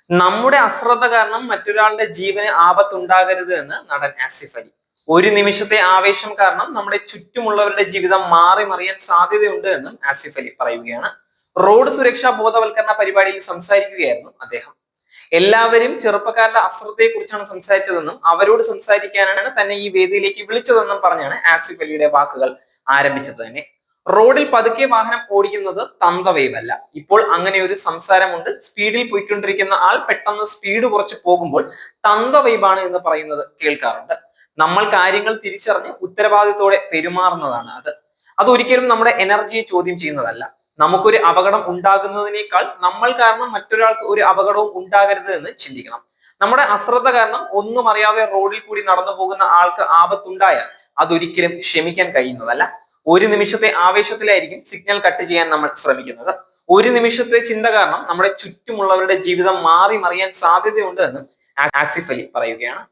നമ്മുടെ അശ്രദ്ധ കാരണം മറ്റൊരാളുടെ ജീവന് ആപത്തുണ്ടാകരുത് എന്ന് നടൻ ആസിഫ് അലി. ഒരു നിമിഷത്തെ ആവേശം കാരണം നമ്മുടെ ചുറ്റുമുള്ളവരുടെ ജീവിതം മാറി മറിയാൻ സാധ്യതയുണ്ട് എന്നും ആസിഫ് അലി പറയുകയാണ്. റോഡ് സുരക്ഷാ ബോധവൽക്കരണ പരിപാടിയിൽ സംസാരിക്കുകയായിരുന്നു അദ്ദേഹം. എല്ലാവരും ചെറുപ്പക്കാരുടെ അശ്രദ്ധയെ കുറിച്ചാണ് സംസാരിച്ചതെന്നും അവരോട് സംസാരിക്കാനാണ് തന്നെ ഈ വേദിയിലേക്ക് വിളിച്ചതെന്നും പറഞ്ഞാണ് ആസിഫ് അലിയുടെ വാക്കുകൾ ആരംഭിച്ചത് തന്നെ. റോഡിൽ പതുക്കെ വാഹനം ഓടിക്കുന്നത് തന്തവൈബല്ല. ഇപ്പോൾ അങ്ങനെ ഒരു സംസാരമുണ്ട്. സ്പീഡിൽ പോയിക്കൊണ്ടിരിക്കുന്ന ആൾ പെട്ടെന്ന് സ്പീഡ് കുറച്ച് പോകുമ്പോൾ തന്തവൈബാണ് എന്ന് പറയുന്നത് കേൾക്കാറുണ്ട്. നമ്മൾ കാര്യങ്ങൾ തിരിച്ചറിഞ്ഞ് ഉത്തരവാദിത്തോടെ പെരുമാറുന്നതാണ് അതൊരിക്കലും നമ്മുടെ എനർജിയെ ചോദ്യം ചെയ്യുന്നതല്ല. നമുക്കൊരു അപകടം ഉണ്ടാകുന്നതിനേക്കാൾ നമ്മൾ കാരണം മറ്റൊരാൾക്ക് ഒരു അപകടവും ഉണ്ടാകരുത് എന്ന് ചിന്തിക്കണം. നമ്മുടെ അശ്രദ്ധ കാരണം ഒന്നും അറിയാതെ റോഡിൽ കൂടി നടന്നു പോകുന്ന ആൾക്ക് ആപത്തുണ്ടായാൽ അതൊരിക്കലും ക്ഷമിക്കാൻ കഴിയുന്നതല്ല. ഒരു നിമിഷത്തെ ആവേശത്തിലായിരിക്കും സിഗ്നൽ കട്ട് ചെയ്യാൻ നമ്മൾ ശ്രമിക്കുന്നത്. ഒരു നിമിഷത്തെ ചിന്ത കാരണം നമ്മുടെ ചുറ്റുമുള്ളവരുടെ ജീവിതം മാറി മറിയാൻ സാധ്യതയുണ്ട് എന്ന് ആസിഫ് അലി പറയുകയാണ്.